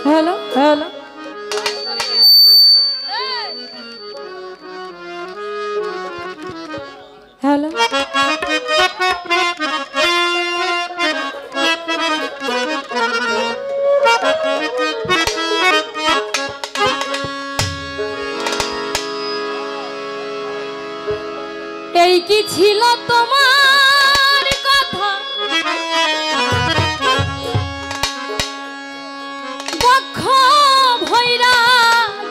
hello hello hello এই কি ছিল তোমার কথা বক্ষ ভৈরা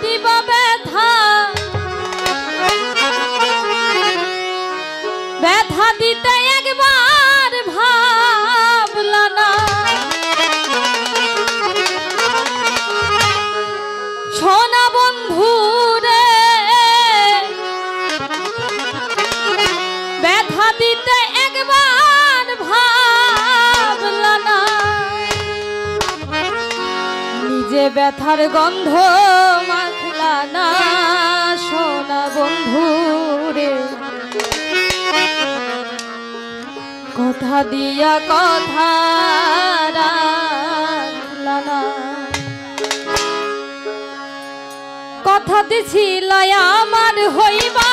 দিবা ব্যথা ব্যথা দিতে একবার ভাবলা না সোনা বন্ধু রে ব্যথা দিতে একবার ভাবলা না নিজে ব্যথার গন্ধ মাখলা না সোনা বন্ধু রে কথা দিয়া কথা রাখলা না কথা দিছিল আমার হইবা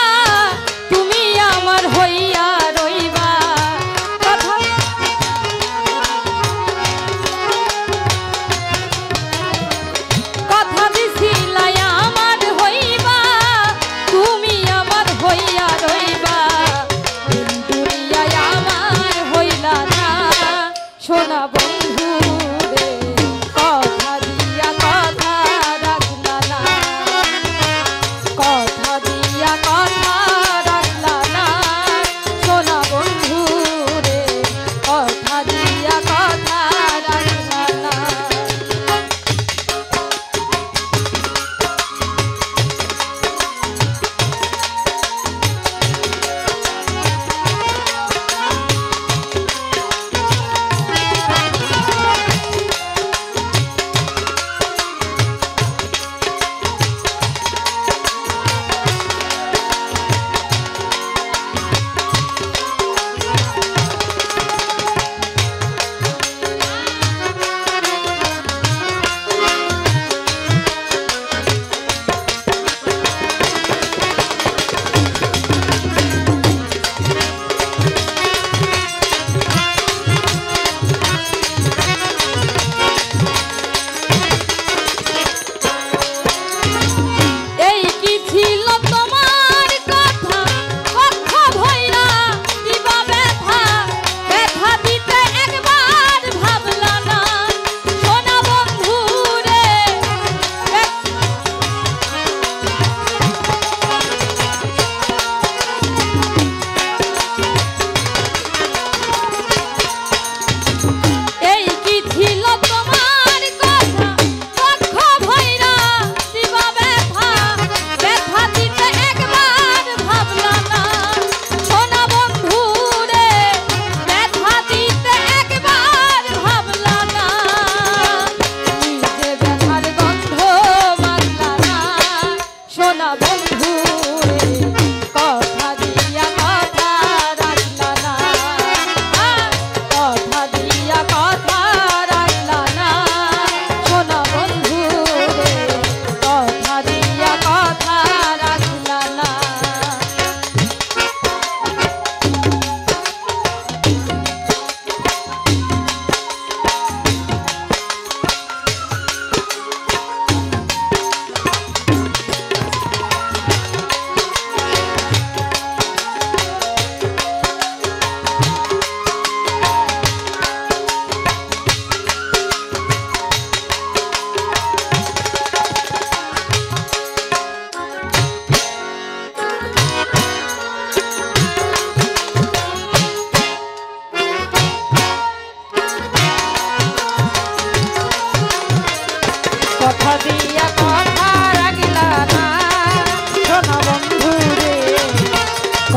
তুমি আমার হইয়া রইবা কথা দিছিল আমার হইবা তুমি আমার হইয়া রইবা দুনিয়ায় আমার হইলা না সোনা বন্ধু রে কথা দিয়া কথা রাখলা না কথা দিয়া কথা রাখলা না সোনা বন্ধু রে কথা দিয়া কথা রাখলা না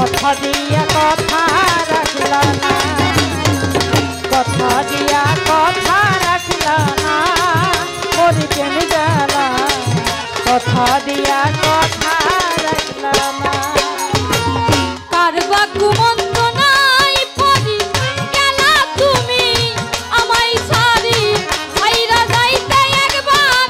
কথা দিয়া কথা রাখলা না কথা দিয়া কথা রাখলা না মোর প্রেম জ্বালা কথা দিয়া কথা রাখলা না কারবা কুমন্ত নাই পরি গেলা তুমি আমায় ছাড়ি ভাইরা যাইতে একবার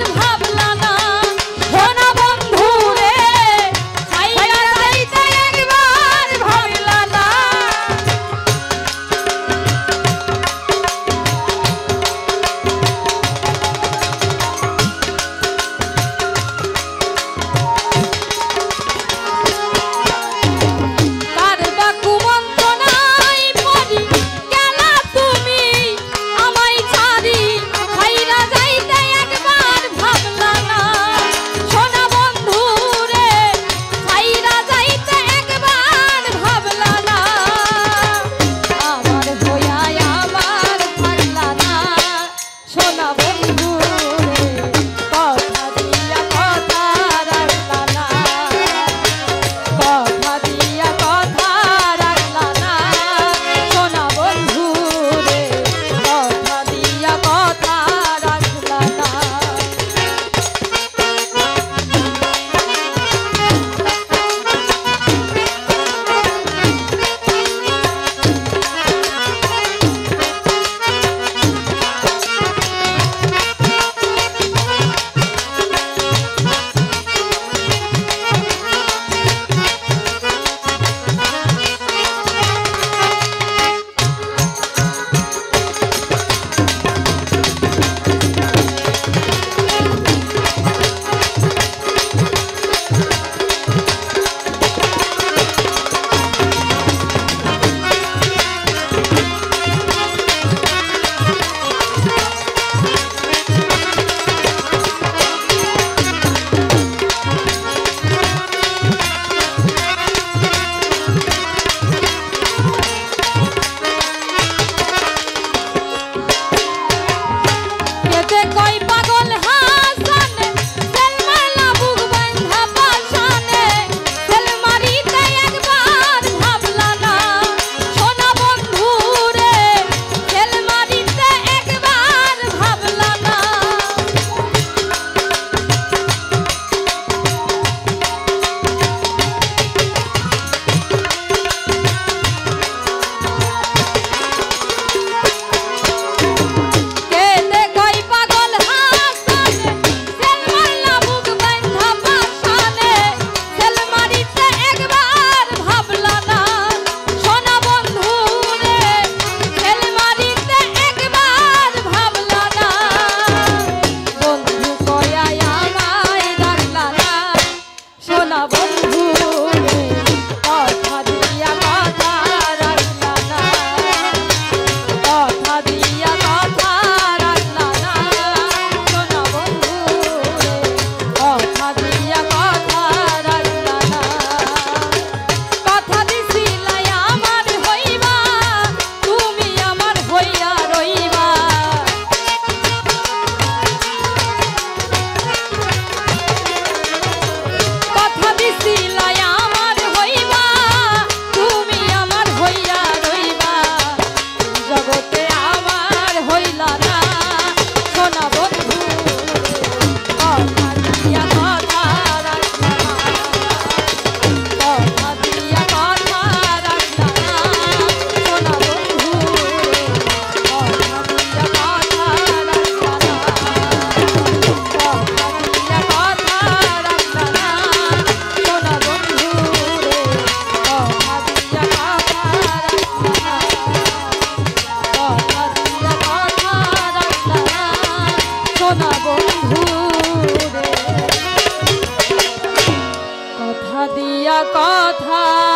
কথা